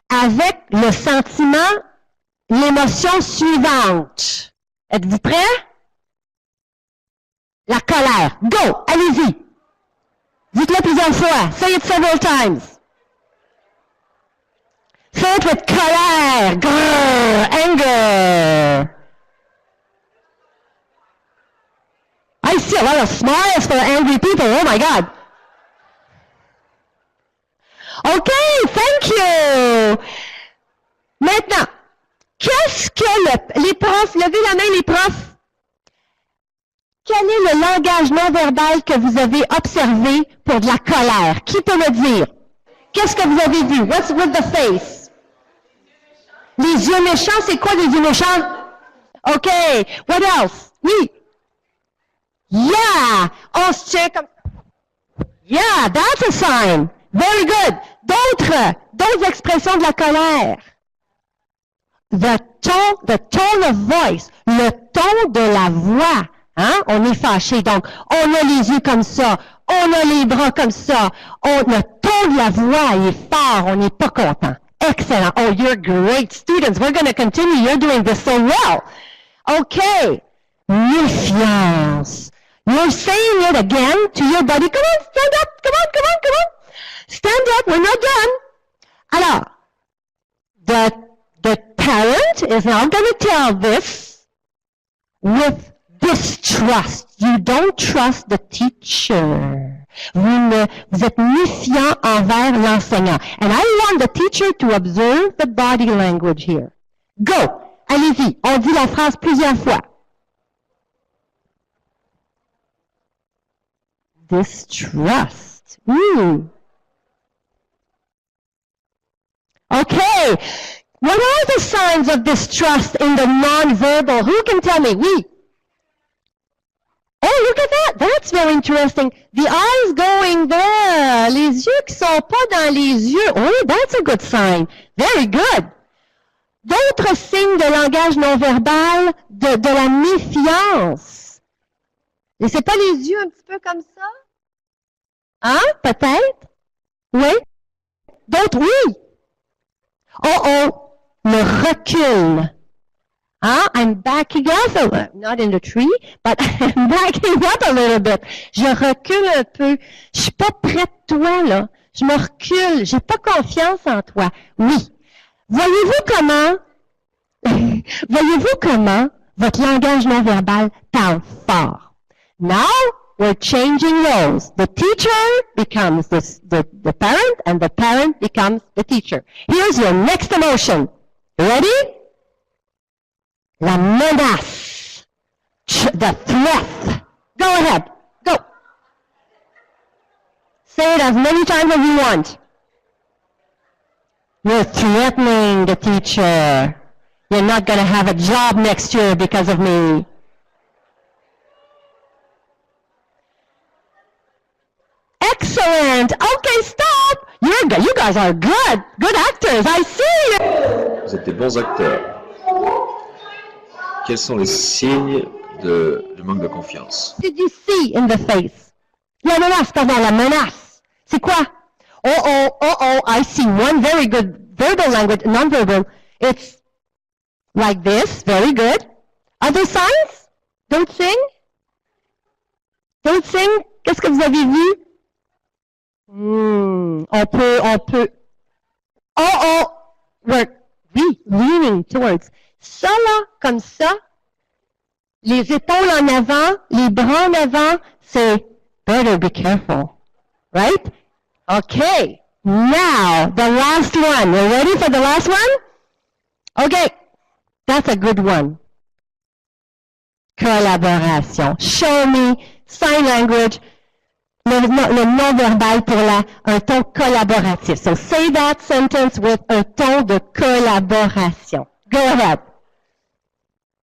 Speaker 2: avec le sentiment, l'émotion suivante. Êtes-vous prêts? La colère. Go! Allez-y! Dites-le plusieurs fois. Say it several times. Say it with colère. Grrr, anger. I see a lot of smiles for angry people. Oh my God. OK, thank you. Maintenant, qu'est-ce que les profs, levez la main les profs. Quel est le langage non verbal que vous avez observé pour de la colère? Qui peut me dire? Qu'est-ce que vous avez vu? What's with the face? Les yeux méchants, c'est quoi les yeux méchants? OK, what else? Oui. Yeah, on se tient comme ça. Yeah, that's a sign. Very good. D'autres expressions de la colère. The tone of voice, le ton de la voix. Hein? On est fâché, donc on a les yeux comme ça, on a les bras comme ça, le ton de la voix est fort, on n'est pas content. Excellent. Oh, you're great students. We're going to continue. You're doing this so well. Okay. Méfiance. You're saying it again to your body. Come on, stand up. Come on. Stand up. We're not done. Alors, the parent is now going to tell this with distrust. You don't trust the teacher. Vous êtes méfiant envers l'enseignant. And I want the teacher to observe the body language here. Go. Allez-y. On dit la phrase plusieurs fois. Distrust. Okay. What are the signs of distrust in the nonverbal? Who can tell me? Oui. Oh, look at that. That's very interesting. The eyes going there. Les yeux qui sont pas dans les yeux. Oh, that's a good sign. Very good. D'autres signes de langage non verbal, de la méfiance. Et c'est pas les yeux un petit peu comme ça? Hein? Peut-être? Oui? D'autres, oui. Le recul. Hein? I'm backing up, not in the tree, but I'm backing up a little bit. Je recule un peu. Je suis pas près de toi, là. Je me recule. J'ai pas confiance en toi. Oui. Voyez-vous comment votre langage non verbal parle fort? Now, we're changing roles. The teacher becomes the parent, and the parent becomes the teacher. Here's your next emotion. Ready? La menace. The threat. Go ahead. Go. Say it as many times as you want. You're threatening the teacher. You're not going to have a job next year because of me. Excellent. Okay, stop. You guys are good. Good actors. I see you.
Speaker 3: Vous êtes des bons acteurs. Quels sont les signes du manque de confiance?
Speaker 2: Did you see in the face? La menace, pardon, la menace. C'est quoi? Oh, I see one very good verbal language, non-verbal. It's like this, very good. Other signs? Don't sing? Don't sing? Qu'est-ce que vous avez vu? On peut. Oui, leaning towards. Ça, là, comme ça, les épaules en avant, les bras en avant, c'est better be careful. Right? Okay. Now, the last one. You ready for the last one? Okay. That's a good one. Collaboration. Show me sign language. Le non-verbal pour un ton collaboratif. So say that sentence with un ton de collaboration. Go ahead.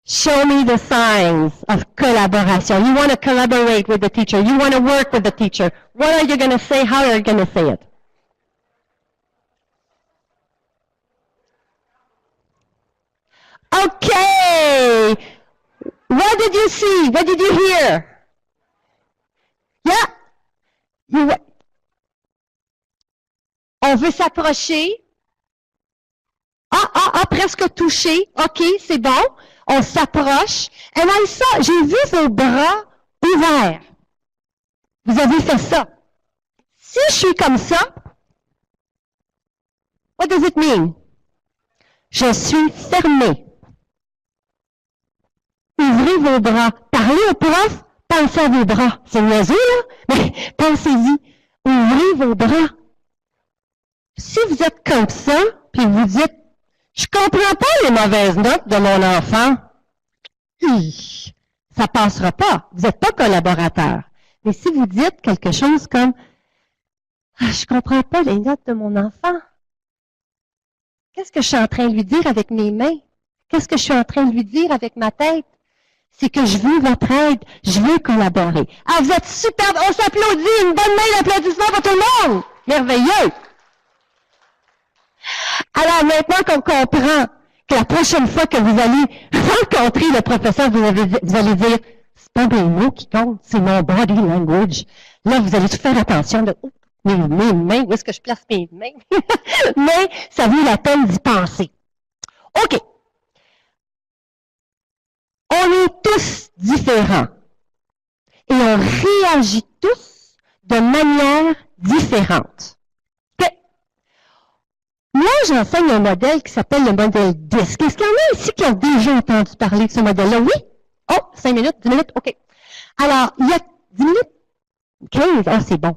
Speaker 2: Show me the signs of collaboration. You want to collaborate with the teacher. You want to work with the teacher. What are you going to say? How are you going to say it? Okay. What did you see? What did you hear? Yeah. On veut s'approcher. Presque touché. OK, c'est bon. On s'approche. And I saw, j'ai vu vos bras ouverts. Vous avez fait ça. Si je suis comme ça, what does it mean? Je suis fermé. Ouvrez vos bras. Parlez au prof, pensez à vos bras. C'est niaiseux, là? Mais pensez-y. Ouvrez vos bras. Si vous êtes comme ça, puis vous dites, je comprends pas les mauvaises notes de mon enfant, ça passera pas. Vous n'êtes pas collaborateur. Mais si vous dites quelque chose comme, je comprends pas les notes de mon enfant, qu'est-ce que je suis en train de lui dire avec mes mains? Qu'est-ce que je suis en train de lui dire avec ma tête? C'est que je veux votre aide, je veux collaborer. Ah, vous êtes superbe, on s'applaudit, une bonne main d'applaudissement pour tout le monde! Merveilleux! Alors maintenant qu'on comprend que la prochaine fois que vous allez rencontrer le professeur, vous allez dire, c'est pas mes mots qui comptent, c'est mon body language. Là, vous allez tout faire attention de mes mains, où est-ce que je place mes mains? Mais ça vaut la peine d'y penser. OK. On est tous différents et on réagit tous de manière différente. Moi, j'enseigne un modèle qui s'appelle le modèle DISC. Est-ce qu'il y en a ici qui ont déjà entendu parler de ce modèle-là? Oui? Oh, 5 minutes, 10 minutes, OK. Alors, il y a 10 minutes? 15, c'est bon.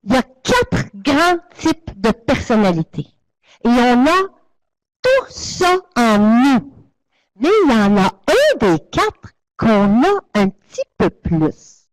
Speaker 2: Il y a 4 grands types de personnalités. Et on a tout ça en nous. Mais il y en a un des 4 qu'on a un petit peu plus.